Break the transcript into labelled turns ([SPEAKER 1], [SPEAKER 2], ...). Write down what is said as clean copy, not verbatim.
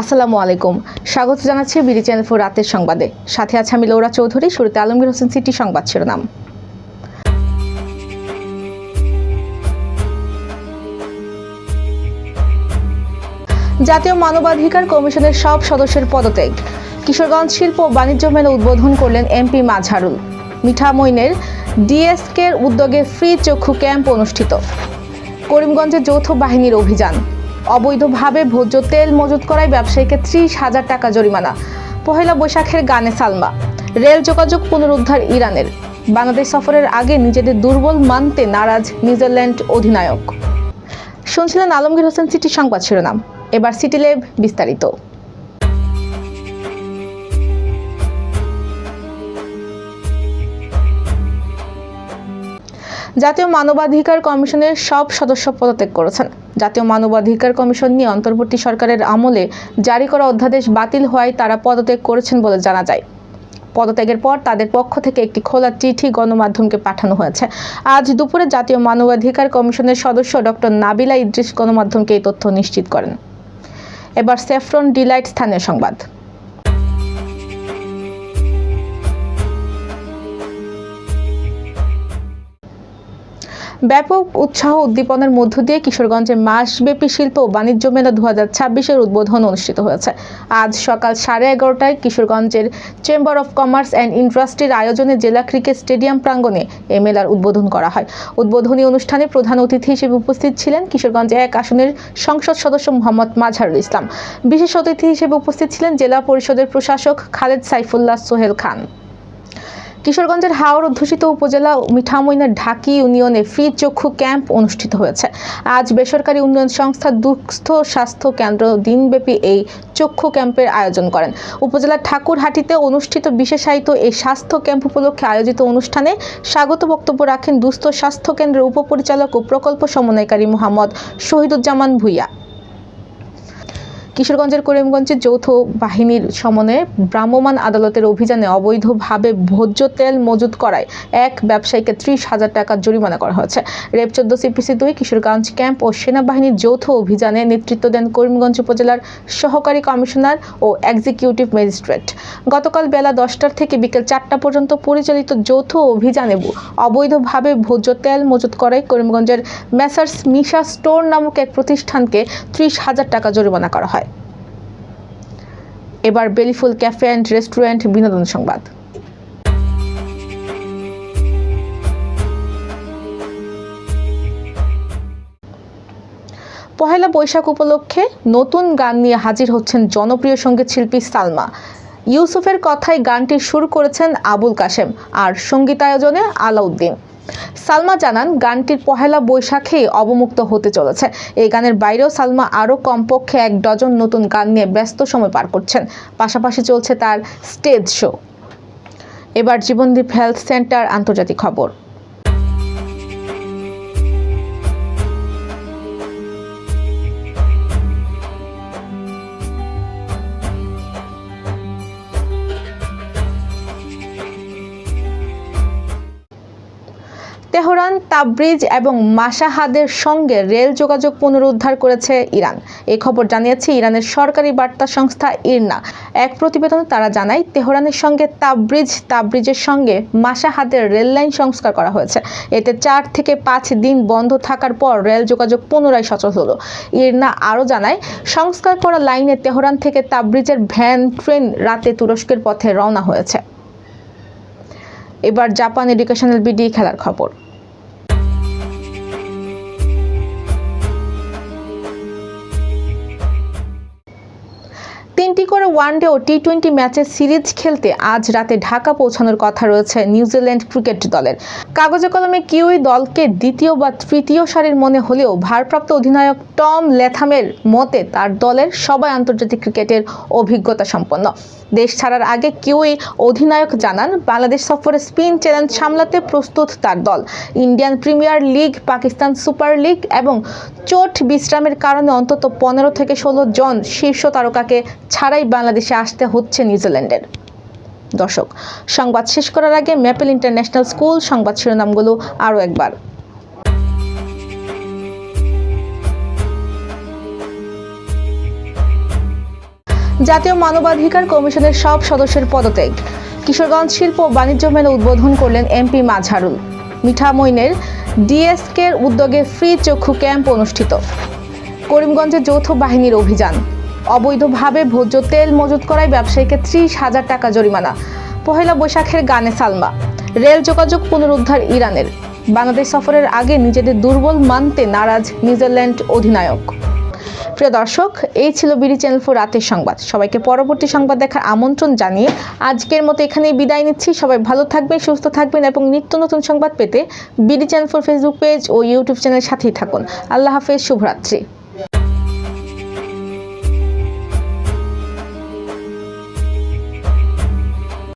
[SPEAKER 1] আসসালামু আলাইকুম, স্বাগত জানাচ্ছি বিডি চ্যানেল 4 রাতের সংবাদে। সাথে আছে আমি লৌরা চৌধুরী। শুরুতে আলমগীর হোসেন সিটি সংবাদ শিরোনাম। জাতীয় মানবাধিকার কমিশনের সব সদস্যের পদত্যাগ। কিশোরগঞ্জ শিল্প ও বাণিজ্য মেলা উদ্বোধন করলেন এমপি মাঝহারুল। মিঠামইনের ডিএসকের উদ্যোগে ফ্রি চক্ষু ক্যাম্প অনুষ্ঠিত। করিমগঞ্জে যৌথ বাহিনীর অভিযান। অবৈধভাবে ভোজ্য তেল মজুত করায় ব্যবসায়ীকে 30,000 টাকা জরিমানা। পহেলা বৈশাখের গানে সালমা। রেল যোগাযোগ পুনরুদ্ধার ইরানের। বাংলাদেশ সফরের আগে নিজেদের দুর্বল মানতে নারাজ নিউজিল্যান্ড অধিনায়ক। শুনছিলেন আলমগীর হোসেন সিটি সংবাদ শিরোনাম। এবার সিটি লেভ বিস্তারিত। জাতীয় মানবাধিকার কমিশনের সব সদস্য পদত্যাগ করেছেন। জাতীয় মানবাধিকার কমিশন নিয়ে অন্তর্বর্তী সরকারের আমলে জারি করা অধ্যাদেশ বাতিল হওয়ায় তারা পদত্যাগ করেছেন বলে জানা যায়। পদত্যাগের পর তাদের পক্ষ থেকে একটি খোলা চিঠি গণমাধ্যমকে পাঠানো হয়েছে। আজ দুপুরে জাতীয় মানবাধিকার কমিশনের সদস্য ডক্টর নাবিলা ইদ্রিস গণমাধ্যমকে এই তথ্য নিশ্চিত করেন। এবার স্যাফরন ডিলাইট স্থানীয় সংবাদ। ব্যাপক উৎসাহ উদ্দীপনার মধ্য দিয়ে কিশোরগঞ্জে মাসব্যাপী শিল্প ও বাণিজ্য মেলা 2026-এর উদ্বোধন অনুষ্ঠিত হয়েছে। আজ সকাল 11:30টায় কিশোরগঞ্জের চেম্বার অফ কমার্স অ্যান্ড ইন্ডাস্ট্রির আয়োজনে জেলা ক্রিকেট স্টেডিয়াম প্রাঙ্গণে এ মেলার উদ্বোধন করা হয়। উদ্বোধনী অনুষ্ঠানে প্রধান অতিথি হিসেবে উপস্থিত ছিলেন কিশোরগঞ্জ 1 আসনের সংসদ সদস্য মোহাম্মদ মাজহারুল ইসলাম। বিশেষ অতিথি হিসেবে উপস্থিত ছিলেন জেলা পরিষদের প্রশাসক খালেদ সাইফুল্লাহ সোহেল খান। কিশোরগঞ্জের হাওর অধ্যুষিত উপজেলা মিঠামইনের ঢাকি ইউনিয়নে ফ্রি চক্ষু ক্যাম্প অনুষ্ঠিত হয়েছে। আজ বেসরকারি উন্নয়ন সংস্থা দুস্থ স্বাস্থ্য কেন্দ্র দিনব্যাপী এই চক্ষু ক্যাম্পের আয়োজন করেন। উপজেলার ঠাকুরহাটিতে অনুষ্ঠিত বিশেষায়িত এই স্বাস্থ্য ক্যাম্প উপলক্ষে আয়োজিত অনুষ্ঠানে স্বাগত বক্তব্য রাখেন দুস্থ স্বাস্থ্য কেন্দ্রের উপপরিচালক ও প্রকল্প সমন্বয়কারী মোহাম্মদ শহীদুজ্জামান ভূঁইয়া। কিশোরগঞ্জের করিমগঞ্জে যৌথ বাহিনীর সমন্বয়ে ভ্রাম্যমাণ আদালতের অভিযানে অবৈধভাবে ভোজ্য তেল মজুত করায় এক ব্যবসায়ীকে 30,000 টাকা জরিমানা করা হয়েছে। রেব 14 CPC 2 কিশোরগঞ্জ ক্যাম্প ও সেনাবাহিনীর যৌথ অভিযানে নেতৃত্ব দেন করিমগঞ্জ উপজেলার সহকারী কমিশনার ও এক্সিকিউটিভ ম্যাজিস্ট্রেট। গতকাল বেলা 10টা থেকে বিকেল 4টা পর্যন্ত পরিচালিত যৌথ অভিযানে অবৈধভাবে ভোজ্য তেল মজুত করায় করিমগঞ্জের মেসার্স মিশা স্টোর নামক এক প্রতিষ্ঠানকে 30,000 টাকা জরিমানা করা হয়। এবার বেলিফুল ক্যাফে অ্যান্ড রেস্টুরেন্ট বিনোদন সংবাদ। পহেলা বৈশাখ উপলক্ষে নতুন গান নিয়ে হাজির হচ্ছেন জনপ্রিয় সঙ্গীত শিল্পী সালমা। ইউসুফের কথায় গানটি সুর করেছেন আবুল কাশেম আর সঙ্গীতায়োজনে আলাউদ্দিন। সালমা জানান গানটির পহেলা বৈশাখেই অবমুক্ত হতে চলেছে। এই গানের বাইরেও সালমা আরও কমপক্ষে 1 ডজন নতুন গান নিয়ে ব্যস্ত সময় পার করছেন। পাশাপাশি চলছে তার স্টেজ শো। এবার জীবনদীপ হেলথ সেন্টার আন্তর্জাতিক খবর। তেহরান, তাবরিজ এবং মাশহাদের সঙ্গে রেল যোগাযোগ পুনরুদ্ধার করেছে ইরান। এই খবর জানিয়েছে ইরানের সরকারি বার্তা সংস্থা ইরনা। এক প্রতিবেদনে তারা জানায় তেহরানের সঙ্গে তাবরিজের সঙ্গে মাশহাদের রেল লাইন সংস্কার করা হয়েছে। এতে 4 থেকে 5 দিন বন্ধ থাকার পর রেল যোগাযোগ পুনরায় সচল হলো। ইরনা আরও জানায় সংস্কার করা লাইনে তেহরান থেকে তাবরিজের ভ্যান ট্রেন রাতে তুরস্কের পথে রওনা হয়েছে। এবার জাপান এডুকেশনাল বিডি খেলার খবর। তিনটি করে ওয়ানডে ও টি20 ম্যাচের সিরিজ খেলতে আজ রাতে ঢাকা পৌঁছানোর কথা রয়েছে নিউজিল্যান্ড ক্রিকেট দলের। কাগজে কলমে কিউই দলকে দ্বিতীয় বা তৃতীয় সারির মনে হলেও ভারপ্রাপ্ত অধিনায়ক টম ল্যাথামের মতে তার দলের সবাই আন্তর্জাতিক ক্রিকেটের অভিজ্ঞতা সম্পন্ন। দেশ ছাড়ার আগে কিউই অধিনায়ক জানান বাংলাদেশ সফরে স্পিন চ্যালেঞ্জ সামলাতে প্রস্তুত তার দল। Indian premier league, Pakistan super league এবং চোট বিশ্রামের কারণে অন্তত 15 থেকে 16 জন শীর্ষ তারকাকে ছাড়াই বাংলাদেশে আসতে হচ্ছে নিউজিল্যান্ডের। দর্শক, সংবাদ শেষ করার আগে ম্যাপেল ইন্টারন্যাশনাল স্কুল সংবাদ শিরোনামগুলো আরও একবার। জাতীয় মানবাধিকার কমিশনের সব সদস্যের পদত্যাগ। কিশোরগঞ্জ শিল্প ও বাণিজ্য মেলা উদ্বোধন করলেন এমপি মাঝহারুল। মিঠামইনের ডিএসকের উদ্যোগে ফ্রি চক্ষু ক্যাম্প অনুষ্ঠিত। করিমগঞ্জে যৌথ বাহিনীর অভিযান। অবৈধভাবে ভোজ্য তেল মজুত করায় ব্যবসায়ীকে 30,000 টাকা জরিমানা। পহেলা বৈশাখের গানে সালমা। রেল যোগাযোগ পুনরুদ্ধার ইরানের। বাংলাদেশ সফরের আগে নিজেদের দুর্বল মানতে নারাজ নিউজিল্যান্ড অধিনায়ক। প্রিয় দর্শক, এই ছিল বিডি চ্যানেল 4 রাতের সংবাদ। সবাইকে পরবর্তী সংবাদ দেখার আমন্ত্রণ জানিয়ে আজকের মতো এখানেই বিদায় নিচ্ছি। সবাই ভালো থাকবেন, সুস্থ থাকবেন এবং নিত্য নতুন সংবাদ পেতে বিডি চ্যানেল 4 ফেসবুক পেজ ও ইউটিউব চ্যানেলের সাথেই থাকুন। আল্লাহ হাফেজ, শুভরাত্রি।